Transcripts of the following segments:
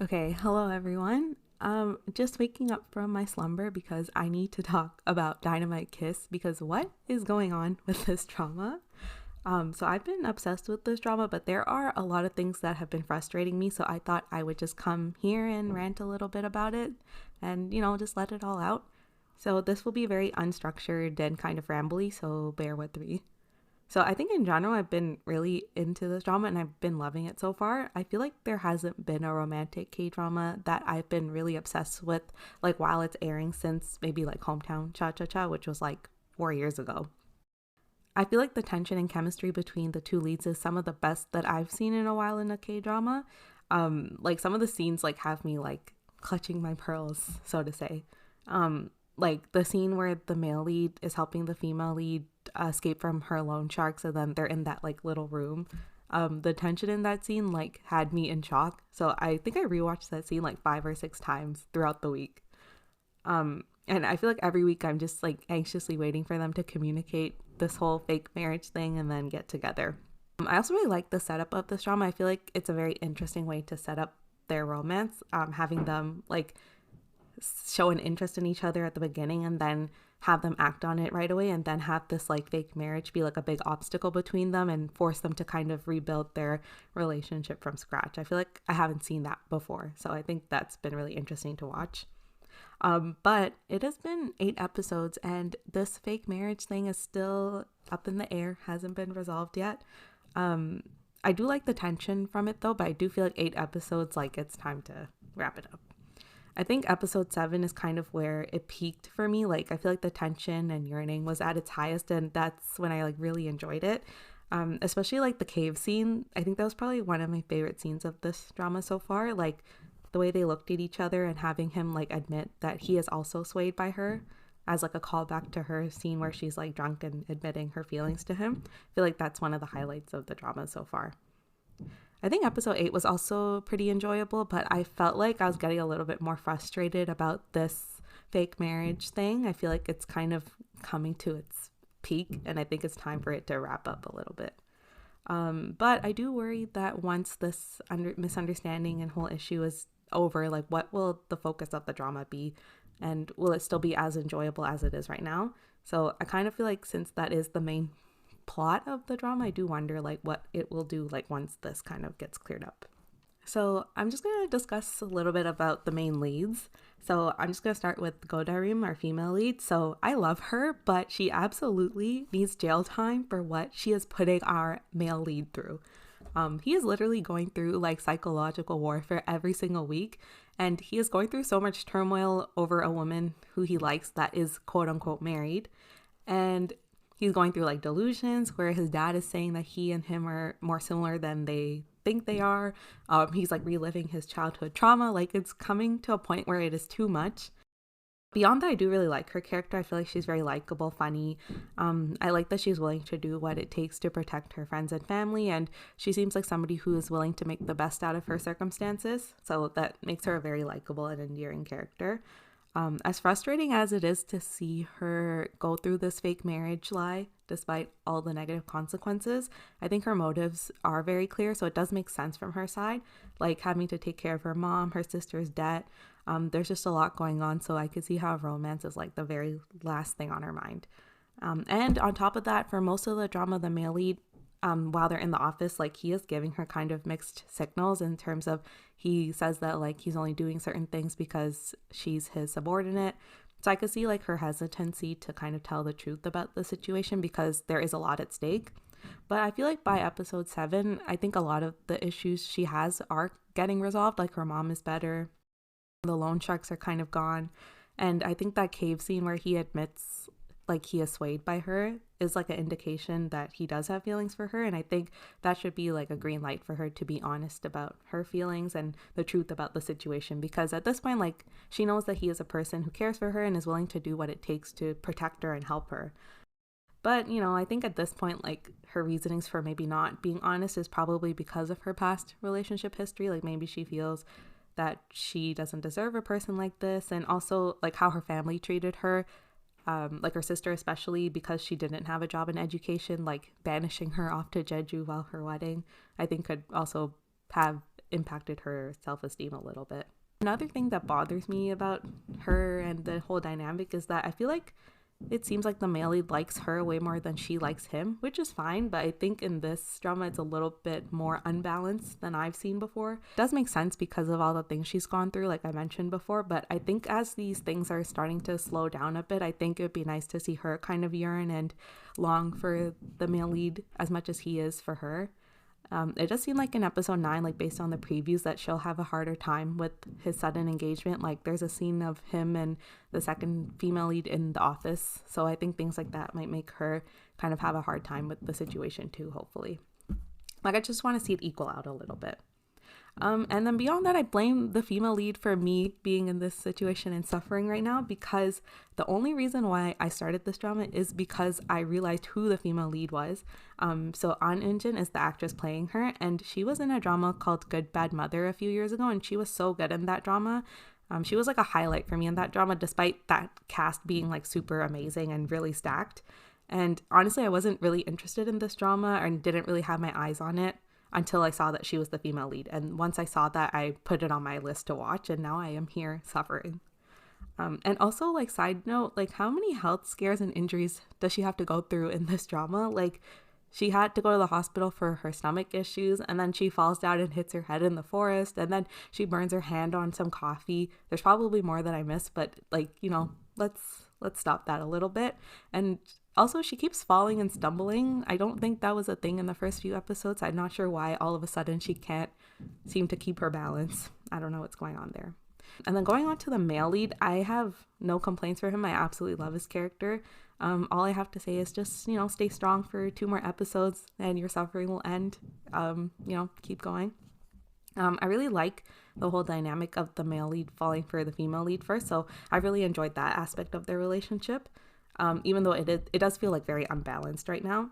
Okay, hello everyone. Just waking up from my slumber because I need to talk about Dynamite Kiss because what is going on with this drama? So I've been obsessed with this drama, but there are a lot of things that have been frustrating me, so I thought I would just come here and rant a little bit about it and, just let it all out. So this will be very unstructured and kind of rambly, so bear with me. So I think in general, I've been really into this drama and I've been loving it so far. I feel like there hasn't been a romantic K drama that I've been really obsessed with, like while it's airing since maybe like Hometown Cha Cha Cha, which was like 4 years ago. I feel like the tension and chemistry between the two leads is some of the best that I've seen in a while in a K drama. Like some of the scenes like have me like clutching my pearls, so to say. Like the scene where the male lead is helping the female lead escape from her loan sharks, and then they're in that like little room. The tension in that scene like had me in shock. So I think I rewatched that scene like 5 or 6 times throughout the week. And I feel like every week I'm just like anxiously waiting for them to communicate this whole fake marriage thing and then get together. I also really like the setup of this drama. I feel like it's a very interesting way to set up their romance, having them like show an interest in each other at the beginning and then have them act on it right away and then have this like fake marriage be like a big obstacle between them and force them to kind of rebuild their relationship from scratch. I feel like I haven't seen that before, so I think that's been really interesting to watch. But it has been 8 episodes and this fake marriage thing is still up in the air, hasn't been resolved yet. I do like the tension from it though, but I do feel like 8 episodes, like it's time to wrap it up. I think episode 7 is kind of where it peaked for me. Like I feel like the tension and yearning was at its highest, and that's when I like really enjoyed it. Especially like the cave scene. I think that was probably one of my favorite scenes of this drama so far. Like the way they looked at each other and having him like admit that he is also swayed by her as like a callback to her scene where she's like drunk and admitting her feelings to him. I feel like that's one of the highlights of the drama so far. I think episode 8 was also pretty enjoyable, but I felt like I was getting a little bit more frustrated about this fake marriage thing. I feel like it's kind of coming to its peak, and I think it's time for it to wrap up a little bit. But I do worry that once this misunderstanding and whole issue is over, like what will the focus of the drama be? And will it still be as enjoyable as it is right now? So I kind of feel like since that is the main plot of the drama, I do wonder like what it will do like once this kind of gets cleared up. So I'm just going to discuss a little bit about the main leads. So I'm just going to start with Godarim, our female lead. So I love her, but she absolutely needs jail time for what she is putting our male lead through. He is literally going through like psychological warfare every single week, and he is going through so much turmoil over a woman who he likes that is quote unquote married. And he's going through like delusions where his dad is saying that he and him are more similar than they think they are. He's like reliving his childhood trauma. Like it's coming to a point where it is too much. Beyond that, I do really like her character. I feel like she's very likable, funny. I like that she's willing to do what it takes to protect her friends and family, and she seems like somebody who is willing to make the best out of her circumstances. So that makes her a very likable and endearing character. As frustrating as it is to see her go through this fake marriage lie, despite all the negative consequences, I think her motives are very clear, so it does make sense from her side, like having to take care of her mom, her sister's debt. There's just a lot going on, so I could see how romance is like the very last thing on her mind. And on top of that, for most of the drama, the male lead, while they're in the office, like he is giving her kind of mixed signals in terms of he says that like he's only doing certain things because she's his subordinate. So I could see like her hesitancy to kind of tell the truth about the situation because there is a lot at stake. But I feel like by episode 7, I think a lot of the issues she has are getting resolved. Like her mom is better, the loan sharks are kind of gone, and I think that cave scene where he admits like he is swayed by her is like an indication that he does have feelings for her, and I think that should be like a green light for her to be honest about her feelings and the truth about the situation, because at this point like she knows that he is a person who cares for her and is willing to do what it takes to protect her and help her. But I think at this point like her reasonings for maybe not being honest is probably because of her past relationship history. Like maybe she feels that she doesn't deserve a person like this, and also like how her family treated her, like her sister especially, because she didn't have a job in education, like banishing her off to Jeju while her wedding, I think could also have impacted her self-esteem a little bit. Another thing that bothers me about her and the whole dynamic is that I feel like it seems like the male lead likes her way more than she likes him, which is fine, but I think in this drama it's a little bit more unbalanced than I've seen before. It does make sense because of all the things she's gone through, like I mentioned before, but I think as these things are starting to slow down a bit, I think it would be nice to see her kind of yearn and long for the male lead as much as he is for her. It does seem like in episode 9, like based on the previews, that she'll have a harder time with his sudden engagement. Like there's a scene of him and the second female lead in the office. So I think things like that might make her kind of have a hard time with the situation too, hopefully. Like I just want to see it equal out a little bit. And then beyond that, I blame the female lead for me being in this situation and suffering right now, because the only reason why I started this drama is because I realized who the female lead was. So An Eun-jin is the actress playing her, and she was in a drama called Good Bad Mother a few years ago, and she was so good in that drama. She was like a highlight for me in that drama, despite that cast being like super amazing and really stacked. And honestly, I wasn't really interested in this drama and didn't really have my eyes on it until I saw that she was the female lead. And once I saw that, I put it on my list to watch, and now I am here suffering. And also, like, side note, like, how many health scares and injuries does she have to go through in this drama? Like, she had to go to the hospital for her stomach issues, and then she falls down and hits her head in the forest, and then she burns her hand on some coffee. There's probably more that I missed, but like, you know, let's stop that a little bit. And also, she keeps falling and stumbling. I don't think that was a thing in the first few episodes. I'm not sure why all of a sudden she can't seem to keep her balance. I don't know what's going on there. And then going on to the male lead, I have no complaints for him. I absolutely love his character. All I have to say is just, you know, stay strong for 2 more episodes and your suffering will end. You know, keep going. I really like the whole dynamic of the male lead falling for the female lead first. So I really enjoyed that aspect of their relationship. Even though it does feel like very unbalanced right now.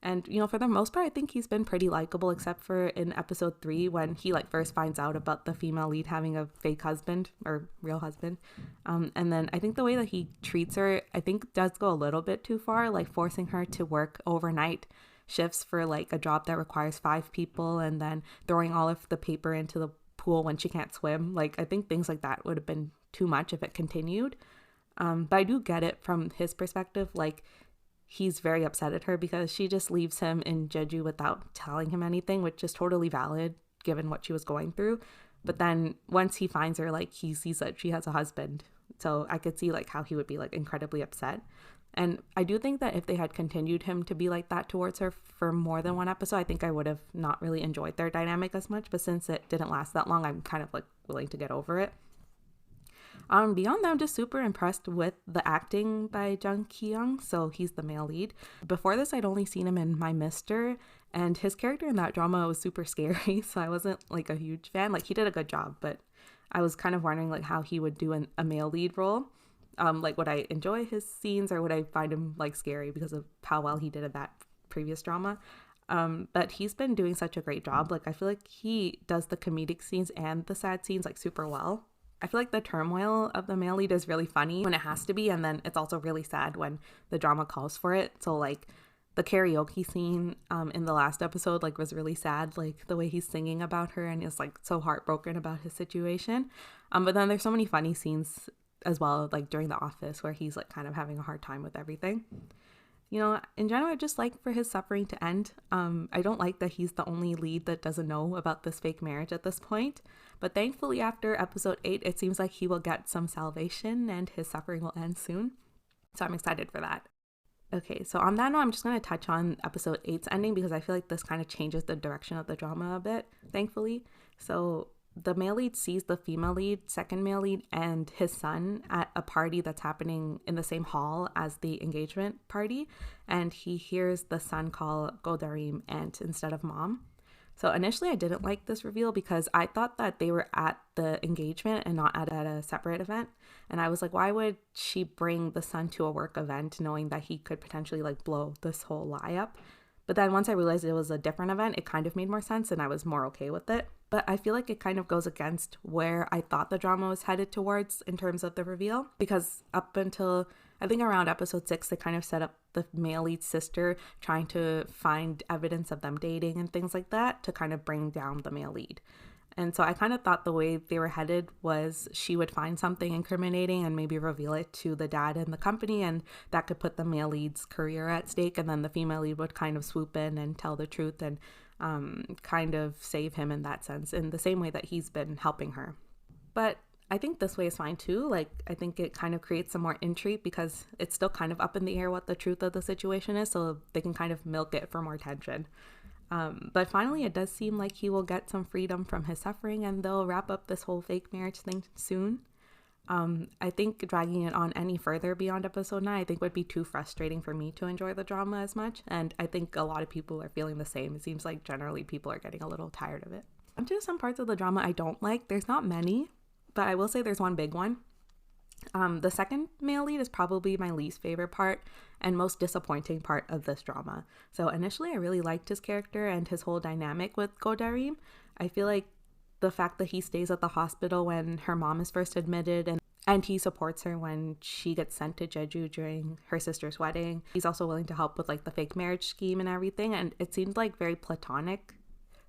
And, you know, for the most part, I think he's been pretty likable, except for in episode 3 when he like first finds out about the female lead having a fake husband or real husband. And then I think the way that he treats her, I think does go a little bit too far, like forcing her to work overnight shifts for like a job that requires 5 people and then throwing all of the paper into the pool when she can't swim. Like, I think things like that would have been too much if it continued. But I do get it from his perspective. Like, he's very upset at her because she just leaves him in Jeju without telling him anything, which is totally valid given what she was going through. But then once he finds her, like, he sees that she has a husband. So I could see like how he would be like incredibly upset. And I do think that if they had continued him to be like that towards her for more than 1 episode, I think I would have not really enjoyed their dynamic as much. But since it didn't last that long, I'm kind of like willing to get over it. Beyond that, I'm just super impressed with the acting by Jung Ki-young. So he's the male lead. Before this, I'd only seen him in My Mister, and his character in that drama was super scary. So I wasn't like a huge fan. Like, he did a good job, but I was kind of wondering like how he would do a male lead role. Like, would I enjoy his scenes or would I find him like scary because of how well he did in that previous drama? But he's been doing such a great job. Like, I feel like he does the comedic scenes and the sad scenes like super well. I feel like the turmoil of the male lead is really funny when it has to be, and then it's also really sad when the drama calls for it. So like the karaoke scene in the last episode like was really sad, like the way he's singing about her and is like so heartbroken about his situation. But then there's so many funny scenes as well, like during the office where he's like kind of having a hard time with everything. You know, in general, I just like for his suffering to end. I don't like that he's the only lead that doesn't know about this fake marriage at this point. But thankfully, after episode 8, it seems like he will get some salvation and his suffering will end soon. So I'm excited for that. Okay, so on that note, I'm just going to touch on episode 8's ending because I feel like this kind of changes the direction of the drama a bit, thankfully. So the male lead sees the female lead, second male lead, and his son at a party that's happening in the same hall as the engagement party. And he hears the son call Godarim aunt instead of mom. So initially I didn't like this reveal because I thought that they were at the engagement and not at a separate event. And I was like, why would she bring the son to a work event knowing that he could potentially like blow this whole lie up? But then once I realized it was a different event, it kind of made more sense and I was more okay with it. But I feel like it kind of goes against where I thought the drama was headed towards in terms of the reveal. Because up until, I think around episode 6, they kind of set up the male lead sister trying to find evidence of them dating and things like that to kind of bring down the male lead. And so I kind of thought the way they were headed was she would find something incriminating and maybe reveal it to the dad in the company, and that could put the male lead's career at stake. And then the female lead would kind of swoop in and tell the truth and kind of save him in that sense, in the same way that he's been helping her. But I think this way is fine too. Like, I think it kind of creates some more intrigue because it's still kind of up in the air what the truth of the situation is, so they can kind of milk it for more tension. But finally, it does seem like he will get some freedom from his suffering and they'll wrap up this whole fake marriage thing soon. I think dragging it on any further beyond episode 9, I think would be too frustrating for me to enjoy the drama as much. And I think a lot of people are feeling the same. It seems like generally people are getting a little tired of it. Onto some parts of the drama I don't like. There's not many, but I will say there's one big one. The second male lead is probably my least favorite part and most disappointing part of this drama. So initially I really liked his character and his whole dynamic with KDrama. I feel like the fact that he stays at the hospital when her mom is first admitted and he supports her when she gets sent to Jeju during her sister's wedding. He's also willing to help with like the fake marriage scheme and everything, and it seemed like very platonic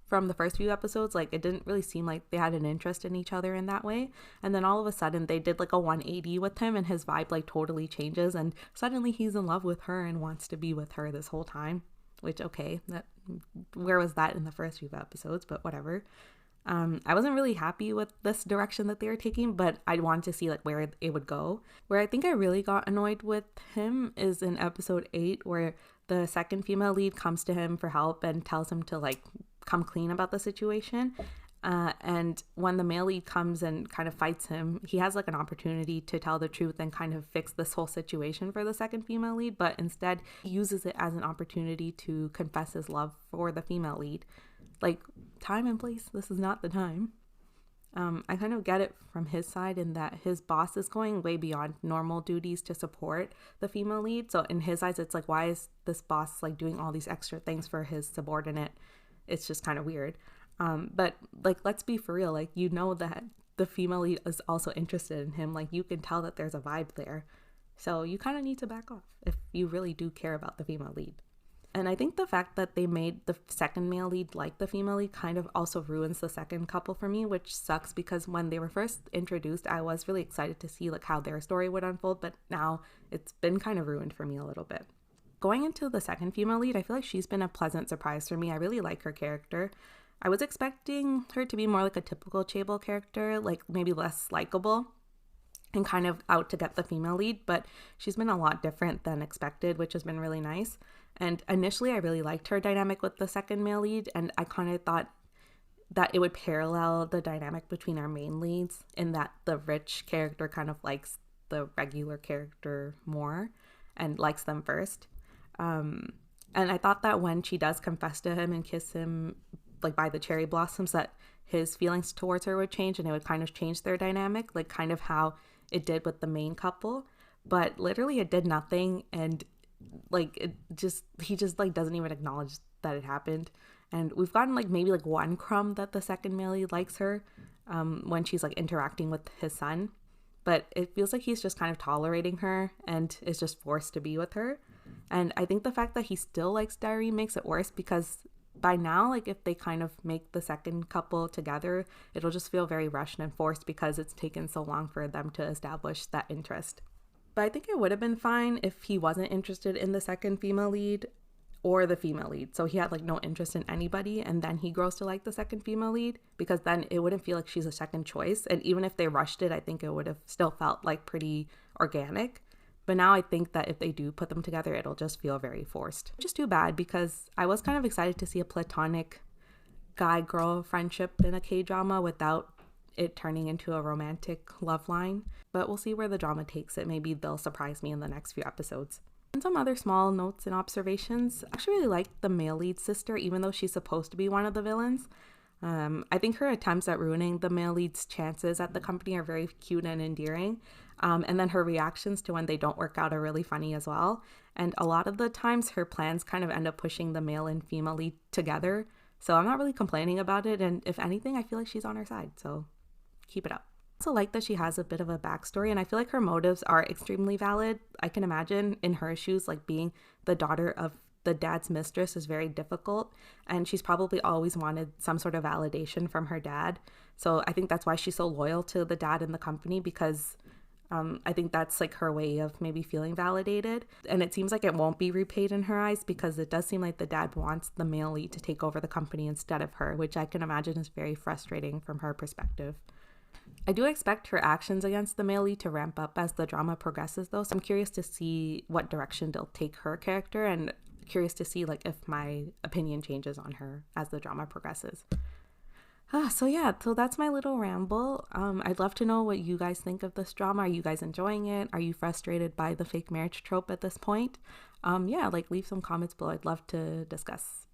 from the first few episodes. Like, it didn't really seem like they had an interest in each other in that way. And then all of a sudden they did like a 180 with him and his vibe like totally changes and suddenly he's in love with her and wants to be with her this whole time, which, okay, where was that in the first few episodes? But whatever. I wasn't really happy with this direction that they were taking, but I wanted to see like where it would go. Where I think I really got annoyed with him is in episode 8, where the second female lead comes to him for help and tells him to like come clean about the situation. And when the male lead comes and kind of fights him, he has like an opportunity to tell the truth and kind of fix this whole situation for the second female lead, but instead he uses it as an opportunity to confess his love for the female lead. Like, time and place, this is not the time. I kind of get it from his side in that his boss is going way beyond normal duties to support the female lead. So in his eyes, it's like, why is this boss like doing all these extra things for his subordinate? It's just kind of weird. But like, let's be for real. Like, you know that the female lead is also interested in him. Like, you can tell that there's a vibe there. So you kind of need to back off if you really do care about the female lead. And I think the fact that they made the second male lead like the female lead kind of also ruins the second couple for me, which sucks because when they were first introduced, I was really excited to see like how their story would unfold, but now it's been kind of ruined for me a little bit. Going into the second female lead, I feel like she's been a pleasant surprise for me. I really like her character. I was expecting her to be more like a typical chaebol character, like maybe less likable and kind of out to get the female lead, but she's been a lot different than expected, which has been really nice. And initially I really liked her dynamic with the second male lead, and I kind of thought that it would parallel the dynamic between our main leads in that the rich character kind of likes the regular character more and likes them first. And I thought that when she does confess to him and kiss him like by the cherry blossoms, that his feelings towards her would change and it would kind of change their dynamic, like kind of how it did with the main couple. But literally it did nothing, and like he just like doesn't even acknowledge that it happened. And we've gotten like maybe like one crumb that the second male lead likes her when she's like interacting with his son, but it feels like he's just kind of tolerating her and is just forced to be with her. And I think the fact that he still likes Diary makes it worse, because by now, like, if they kind of make the second couple together, it'll just feel very rushed and forced because it's taken so long for them to establish that interest. But I think it would have been fine if he wasn't interested in the second female lead or the female lead. So he had like no interest in anybody, and then he grows to like the second female lead, because then it wouldn't feel like she's a second choice. And even if they rushed it, I think it would have still felt like pretty organic. But now I think that if they do put them together, it'll just feel very forced. Which is too bad, because I was kind of excited to see a platonic guy-girl friendship in a K-drama without it turning into a romantic love line. But we'll see where the drama takes it. Maybe they'll surprise me in the next few episodes. And some other small notes and observations. I actually really like the male lead sister, even though she's supposed to be one of the villains. I think her attempts at ruining the male lead's chances at the company are very cute and endearing. And then her reactions to when they don't work out are really funny as well. And a lot of the times her plans kind of end up pushing the male and female lead together. So I'm not really complaining about it. And if anything, I feel like she's on her side. So keep it up. I also like that she has a bit of a backstory, and I feel like her motives are extremely valid. I can imagine in her shoes, like being the daughter of the dad's mistress is very difficult, and she's probably always wanted some sort of validation from her dad. So I think that's why she's so loyal to the dad in the company, because I think that's like her way of maybe feeling validated. And it seems like it won't be repaid in her eyes, because it does seem like the dad wants the male lead to take over the company instead of her, which I can imagine is very frustrating from her perspective. I do expect her actions against the male lead to ramp up as the drama progresses, though. So I'm curious to see what direction they'll take her character, and curious to see like if my opinion changes on her as the drama progresses. So that's my little ramble. I'd love to know what you guys think of this drama. Are you guys enjoying it? Are you frustrated by the fake marriage trope at this point? Like leave some comments below. I'd love to discuss.